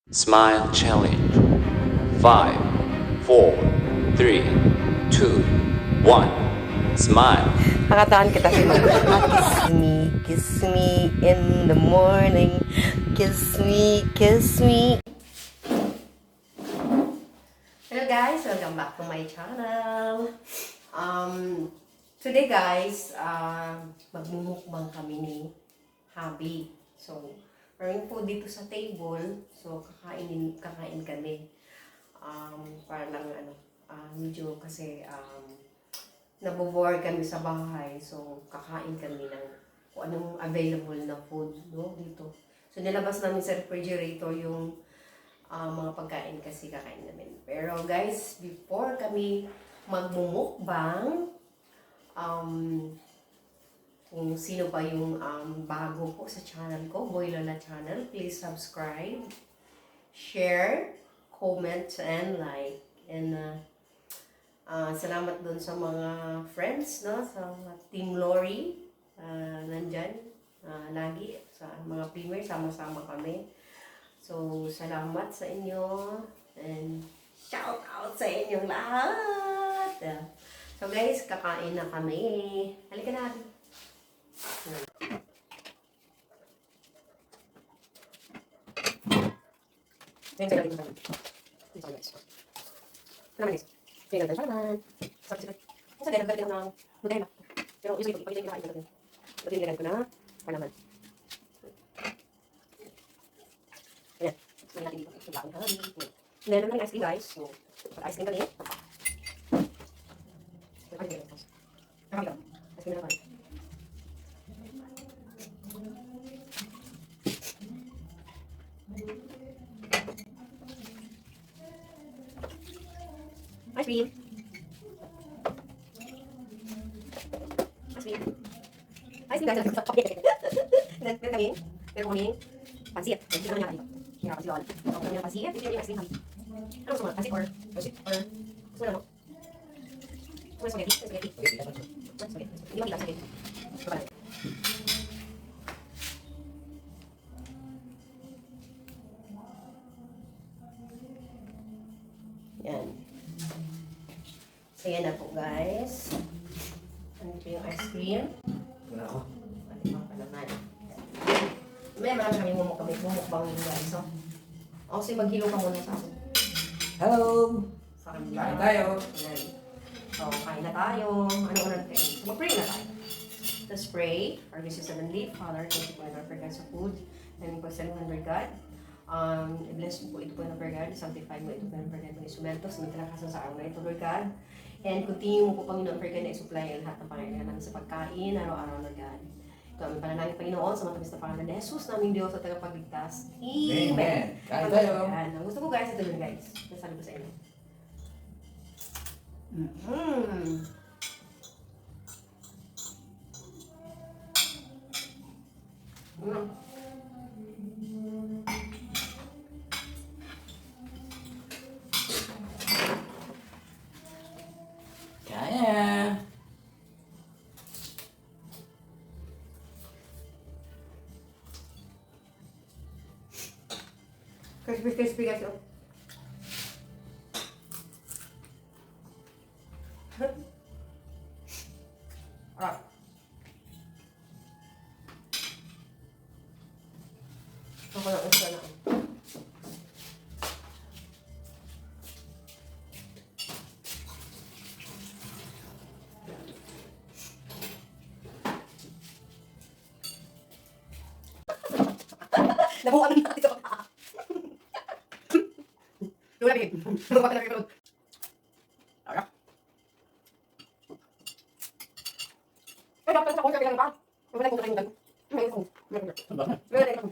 Smile challenge. 5, 4, 3, 2, 1. Smile. Nakataan kita si kiss me in the morning. Kiss me, kiss me. Hello guys, welcome back to my channel. Today guys, magmumukbang kami ni Hubby. So, maraming food dito sa table. So, kakain kami. Para lang medyo kasi nabobore kami sa bahay. So, kakain kami ng kung anong available na food dito. So, nilabas namin sa refrigerator yung mga pagkain kasi kakain namin. Pero guys, before kami magmumukbang, kung sino pa yung bago po sa channel ko, Boy Lola Channel, please subscribe, share, comment, and like. And salamat dun sa mga friends, no? Sa Team Lori, nandyan, lagi, sa mga premier, sama-sama kami. So, salamat sa inyo, and shout out sa inyong lahat. So guys, kakain na kami. Halika na. Meron lang ice cream guys. So, ice cream kami. Ice cream na kami. Ice cream. Ice cream guys. Meron kami. Meron kami. Pancit. Pancit naman natin. Kaya pancit all. Ako naman yung pancit. Ito yung ice cream kami. Ano gusto mo? Pancit or? Pancit or? Gusto mo na no? Gusto mo spaghetti? Spaghetti. Spaghetti. Hindi makita spaghetti. Ito pala. Yan. So yan na po guys. Ano po yung ice cream? Wala ako. At ibang palaman. May marami kami mumukbang yung guys. So, kasi maghilo ka muna sa akin. Hello! Sa akin. Kain tayo. Yan. So, kain na tayo. Ano unang kain? So, mag-pray na tayo. Let's pray. Our gracious Heavenly Father, thank you po na for God's food. Namin po sa Lord God. I-bless mo po ito po na for God. Sanctify mo ito po na for God. Mga instrumentos, may kalakasan sa araw na ito, Lord God. And continue mo po, Panginoon, for God na i-supply ang lahat ng pangailangan namin sa pagkain, araw-araw, Lord God. Ito aming panalangin, Panginoon, sa matamis na pangalan ni Jesus, naming Diyos at tagapagligtas. Amen. Kain tayo. Ang gusto ko guys, ito yun guys. Nasabi ko sa inyo. Kaya. Crispy guys. Oh. Alright. Ako lang isa na. Nabukan na natin ito. Lola, bigay. Nabukan na natin ito. Alright. Ay, dapat sa kong sabi pa. Wala kong kakain. May kong. Wala kong.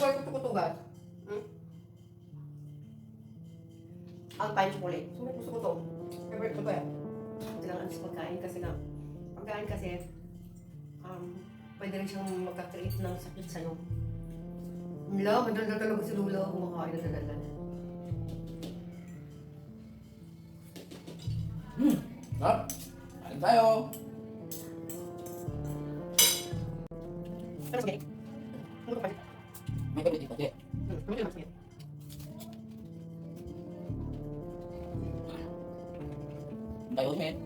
Chocolate gusto ko to, guys. Alpine chocolate. So, gusto ko to. Favorite ko to eh. Kailangan sa pagkain kasi nga. Pagkain kasi, pwede rin siyang magka-create ng sakit sa'yo. Wala, madaldal talaga si Lula. Kumakain na daldal. Sarap. Kain tayo. Ano spaghetti? Ano pa? May favorite ito, Jet. Ano yung spaghetti? Tayo, Jet.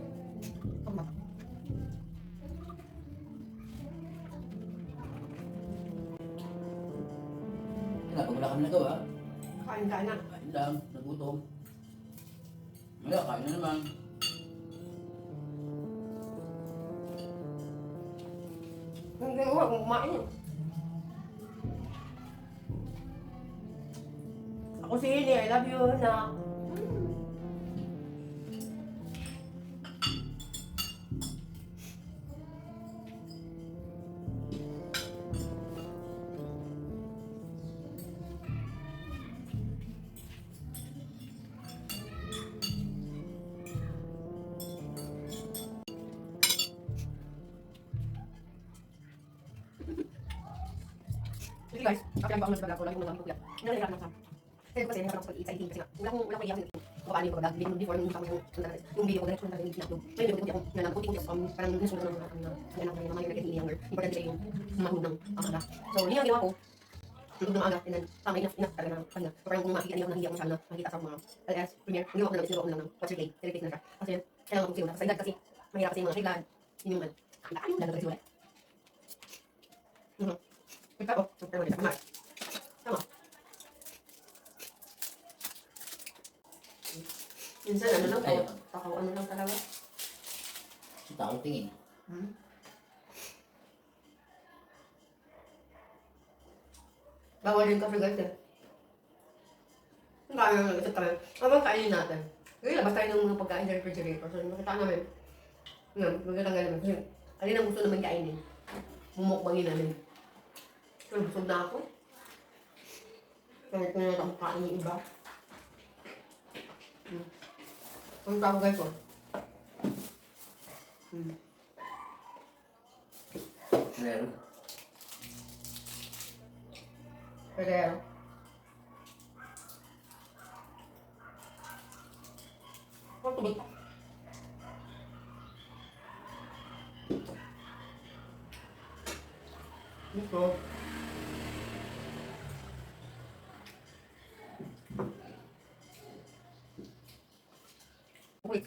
Pag wala kami nagawa, Kain na. kain lang, nagutom. Wala, kain na naman. Hindi ko kung kumain. Ako si Hili, I love you na. Sige guys, after ang baon ng ko lang yung mga kuya. Nalilak na sa. Kasi nahirap ako pag-exciting kasi nga. Wala kong iyak kung paano yung pag-vlog. Before nung kasama yung video ko, direct ko na rin pinapload. Ngayon, hindi ako nalang puti-puti ako parang nasunod ng mga anak na yung mga nagkakit younger. Importante kayo yung mahal ng aga. So, yun ang ginawa ko. Tulog ng aga, and then, tama enough talaga ng kanya. So, parang kung makikita niyo ako nahihiyak ko sana, makikita sa mga LS, premiere, hindi ako nalang, sinuwa ko nalang, what's your play, teleplay na siya. Kasi, kailangan ko sinuwa. Sa edad kasi, mahirap kasi yung mga higlad. Yun yung, lalo kasi sinuwa. Ito ako, pero wala sa tama. Minsan, ano lang po, takaw ano lang talaga. Sa tao tingin. Bawal din kasi guys eh. Ang kaya naman ito tayo. Habang kainin natin. Kasi labas tayo ng mga pagkain sa refrigerator. So, makita namin. Yan, magkatanggal naman. Kasi, alin ang gusto naman kainin. Mumukbangin namin. So, busog na ako. Kahit ko na natin kain yung iba. Ang tawag guys oh. Meron. Pero, ang tubig. Ito. Wait.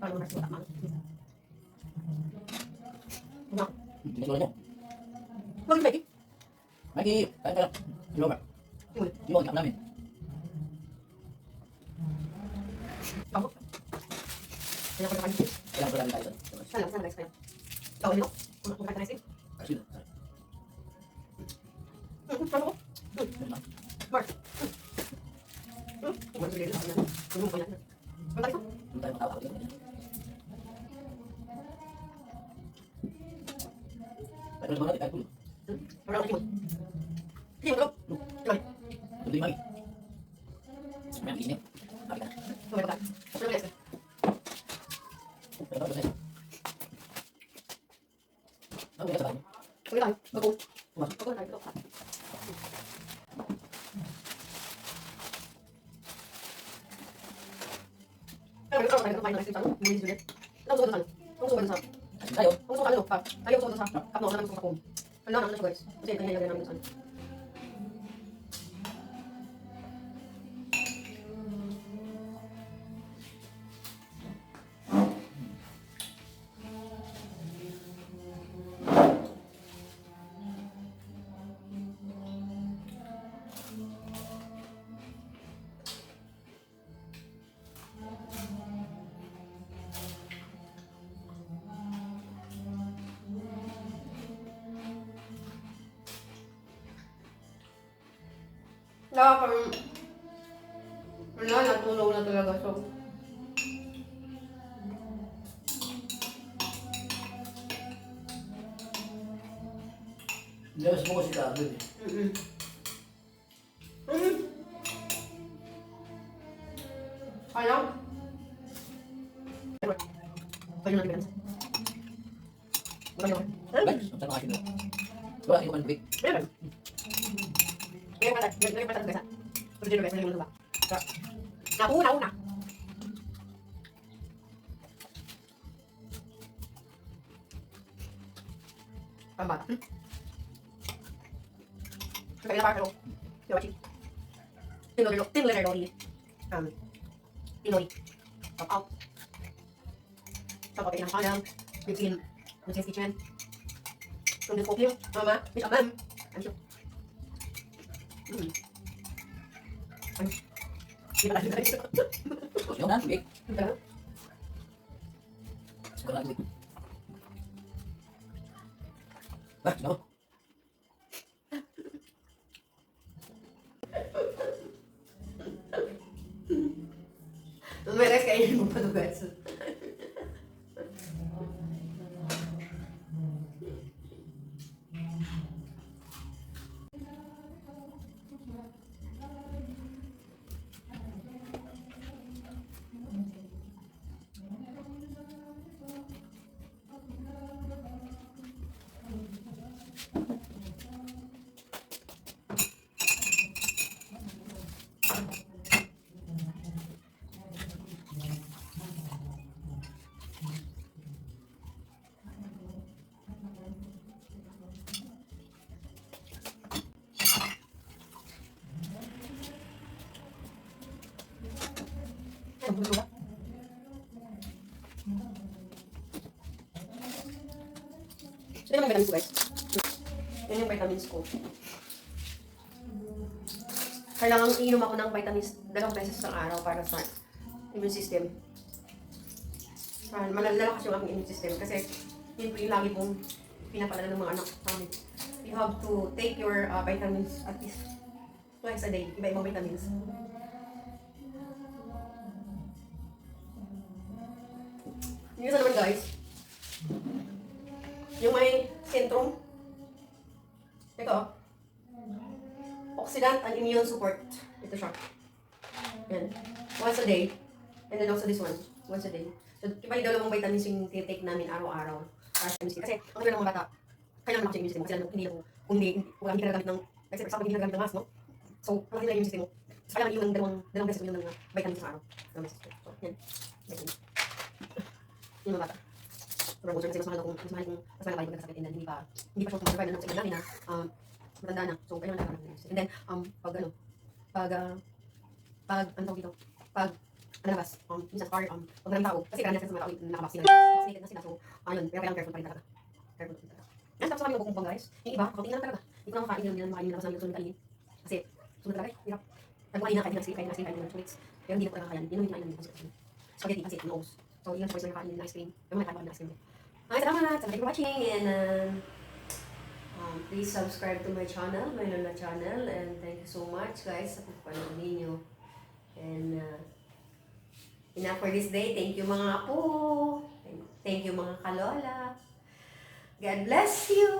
Paano na siya tama? Ano? Hindi ko lang Huwag Becky. Mikey, kain ka lang. Hello, Mark. Uy, Di mo, iyak namin. ako. Kaya ko na kanin. Kailangan ko lang tayo doon. Sana guys kayo. Tawag nito. Kung kahit na ice cream. Kasi yun, sorry. Paano ko? Yun lang. Mark. Mark, sige lang. Tulong ko yan. Ang tayo. Hindi tayo matawa dito. Pero naman natin, kahit tulo. Wala akong kimot. Sige, matulog. Tuloy. Tuloy, Mikey. May ang isinip. Bakit ka? Tuloy pa tayo. Tuloy na ice cream. Pero tapos eh. Ano kaya sa bago? Tuloy tayo. Bago. Tumas. Bago na tayo. Pero ikaw tayo kumain ng ice cream sa Milis Juliet. Ang suka doon sa. Ang suka doon sa. Kasi tayo. Ang suka ano pa. Ayaw suka doon sa. Kapno na namin suka ko. Wala naman na siya guys. Kasi kanya namin doon sa. Wala parang wala, natulog na talaga. So, Labas mo kasi kagad eh. Kaya? Kaya natin guys. Guys, ang sarap kasi doon. Wala kayo kanibig. Meron. Ngayon pala guys ha. Pwede guys, ngayon ba? Una. Pambata. Kaya na parang Yoshi. Tinler Lori. Pinoy. Top out. Top out ng panang. Between Mrs. Kitchen. From the cooking. Mama. Miss Amam. I'm sure. Ano? Di ba lang guys? Yung na, tubig. Ano? Siguro na tubig. Ba, no? Mamaya guys, kainin mo pa ito guys. So, yun yung vitamins ko guys. Yun yung vitamins ko. Kailangan iinom ako ng vitamins 2 beses sa araw para sa immune system. Malalakas yung aking immune system kasi yun po yung lagi pong pinapalala ng mga anak sa amin. You have to take your vitamins at least twice a day. Iba-ibang vitamins. Yung isa naman guys, yung may syndrome, ito, oxidant and immune support. Ito siya. Yan. Once a day. And then also this one. Once a day. So, iba yung dalawang vitamins yung tinitake namin araw-araw. Kasi, ang kailangan ng mga bata, kailangan malakas yung immune system mo. Kasi hindi ako, kung hindi ka nagagamit ng, like for example, hindi ka nagagamit ng mask, no? So, malakas nila yung immune system mo. So, kailangan yung dalawang beses mo yung vitamins sa araw. Dalawang beses. So, yan. Vitamins. Yung mga bata. Sobrang gusto kasi mas mahal kung tayo magkakasakit and then hindi pa siya tumasurvive na sa iba namin na matanda na. So, kailangan nagkakaroon ng immune. And then, pag nalabas, minsan pag maraming tao, kasi karamihan sa mga tao nakabaksin na vaccinated na sila. So, ayun, pero kailangan careful pa rin talaga. Careful pa rin talaga. Yan, tapos kami yung Mukbang guys. Yung iba, kaunti na lang talaga. Hindi ko na makain nila makain nila kasi namin sunod kainin. Kasi, sunod talaga eh, hirap. Nagmakain na kain ng chocolates. Pero hindi na ko talaga kakayanin. Yun yung hinain namin kasi spaghetti, pancit, noodles. So, yun ang choice na nakain ng ice cream. Yung mga nakain ng ice cream. Okay, salamat! Thank you for watching and please subscribe to my channel, my Lola channel, and thank you so much guys sa pagpanood ninyo. And enough for this day. Thank you mga apo. Thank you mga kalola. God bless you!